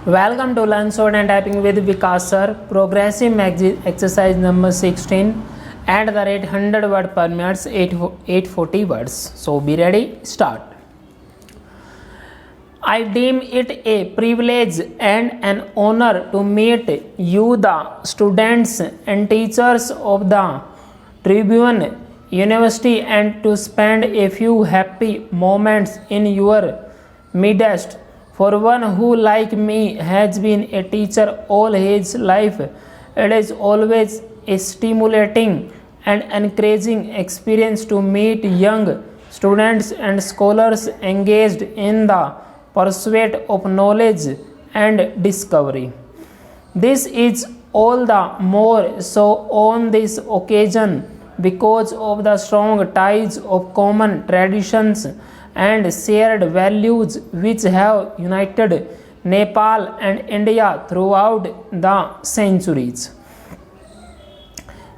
Welcome to Learn Sword and Typing with VIKAS Sir. Progressive exercise number 16. At the rate 100 word per minute, 840 words. So be ready, start. I deem it a privilege and an honor to meet you, the students and teachers of the Tribune University, and to spend a few happy moments in your midst. For one who, like me, has been a teacher all his life, it is always a stimulating and encouraging experience to meet young students and scholars engaged in the pursuit of knowledge and discovery. This is all the more so on this occasion because of the strong ties of common traditions and shared values which have united Nepal and India throughout the centuries.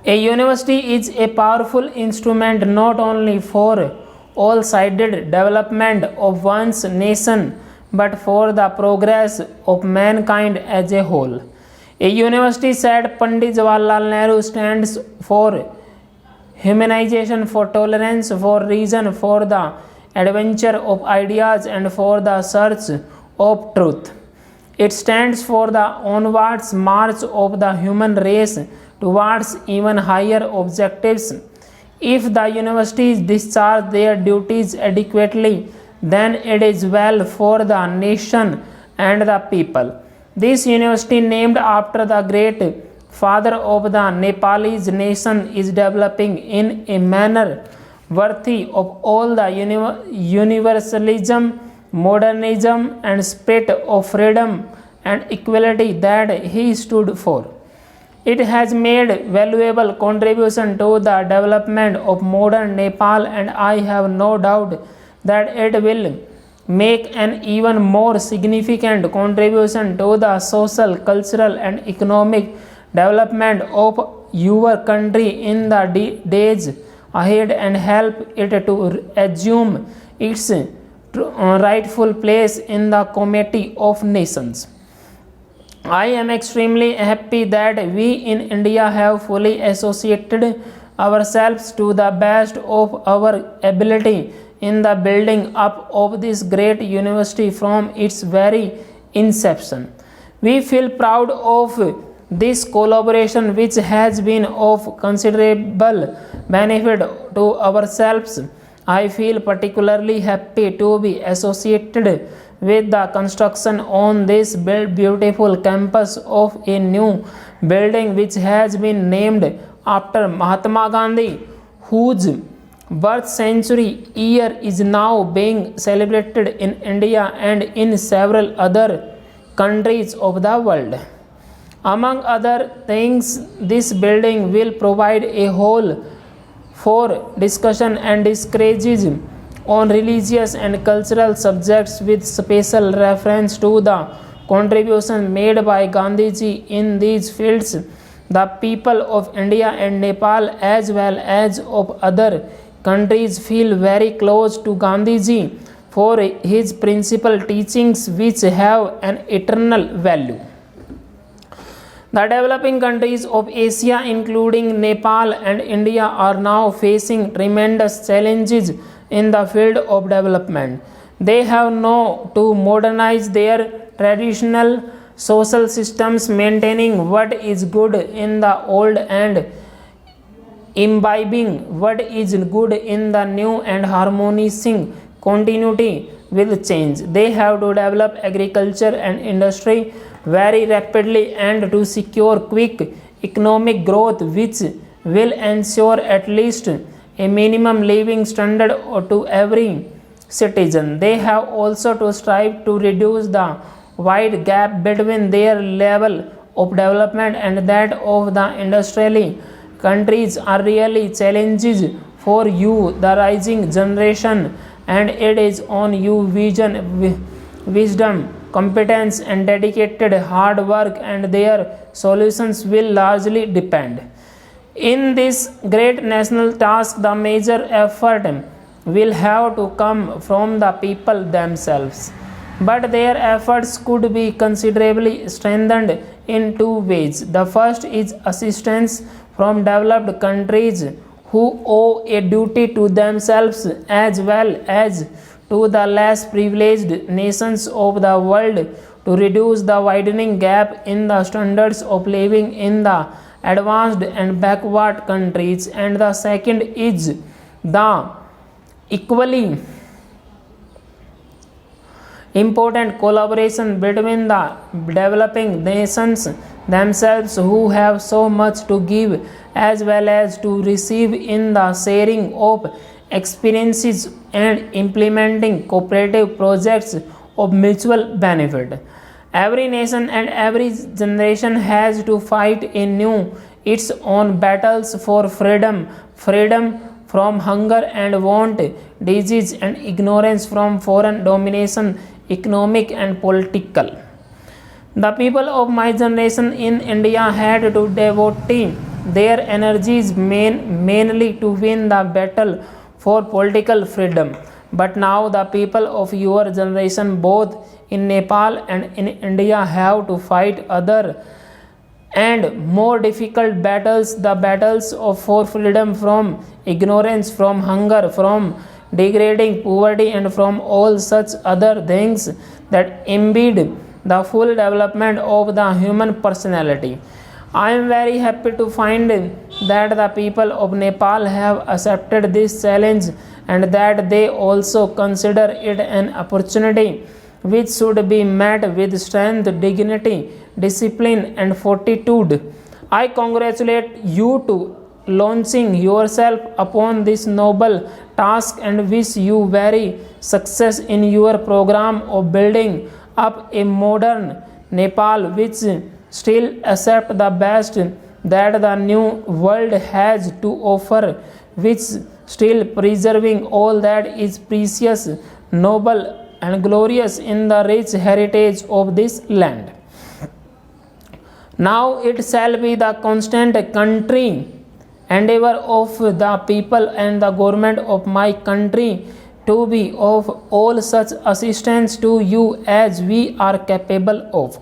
A university is a powerful instrument not only for all-sided development of one's nation but for the progress of mankind as a whole. A university, said Pandit Jawaharlal Nehru, stands for humanization, for tolerance, for reason, for the adventure of ideas, and for the search of truth. It stands for the onwards march of the human race towards even higher objectives. If the universities discharge their duties adequately, then it is well for the nation and the people. This university, named after the great father of the Nepalese nation, is developing in a manner worthy of all the universalism, modernism, and spirit of freedom and equality that he stood for. It has made valuable contribution to the development of modern Nepal, and I have no doubt that it will make an even more significant contribution to the social, cultural, and economic development of your country in the days ahead and help it to assume its rightful place in the community of nations. I am extremely happy that we in India have fully associated ourselves to the best of our ability in the building up of this great university from its very inception. We feel proud of this collaboration, which has been of considerable benefit to ourselves. I feel particularly happy to be associated with the construction on this beautiful campus of a new building which has been named after Mahatma Gandhi, whose birth century year is now being celebrated in India and in several other countries of the world. Among other things, this building will provide a hall for discussion and discourses on religious and cultural subjects with special reference to the contribution made by Gandhiji in these fields. The people of India and Nepal, as well as of other countries, feel very close to Gandhiji for his principal teachings, which have an eternal value. The developing countries of Asia, including Nepal and India, are now facing tremendous challenges in the field of development. They have now to modernize their traditional social systems, maintaining what is good in the old and imbibing what is good in the new and harmonizing continuity with change. They have to develop agriculture and industry very rapidly and to secure quick economic growth which will ensure at least a minimum living standard to every citizen. They have also to strive to reduce the wide gap between their level of development and that of the industrially countries are really challenges for you, the rising generation, and it is on you vision, wisdom, competence, and dedicated hard work, and their solutions will largely depend. In this great national task, the major effort will have to come from the people themselves. but their efforts could be considerably strengthened in two ways. The first is assistance from developed countries who owe a duty to themselves as well as to the less privileged nations of the world to reduce the widening gap in the standards of living in the advanced and backward countries. And the second is the equally important collaboration between the developing nations themselves, who have so much to give as well as to receive in the sharing of experiences and implementing cooperative projects of mutual benefit. Every nation and every generation has to fight anew its own battles for freedom, freedom from hunger and want, disease and ignorance, from foreign domination, economic and political. The people of my generation in India had to devote their energies mainly to win the battle for political freedom. But now the people of your generation, both in Nepal and in India, have to fight other and more difficult battles, the battles for freedom from ignorance, from hunger, from degrading poverty, and from all such other things that impede the full development of the human personality. I am very happy to find that the people of Nepal have accepted this challenge and that they also consider it an opportunity which should be met with strength, dignity, discipline, and fortitude. I congratulate you to launching yourself upon this noble task and wish you very success in your program of building up a modern Nepal which still accept the best that the new world has to offer, which still preserving all that is precious, noble, and glorious in the rich heritage of this land. Now it shall be the constant country endeavor of the people and the government of my country to be of all such assistance to you as we are capable of. ?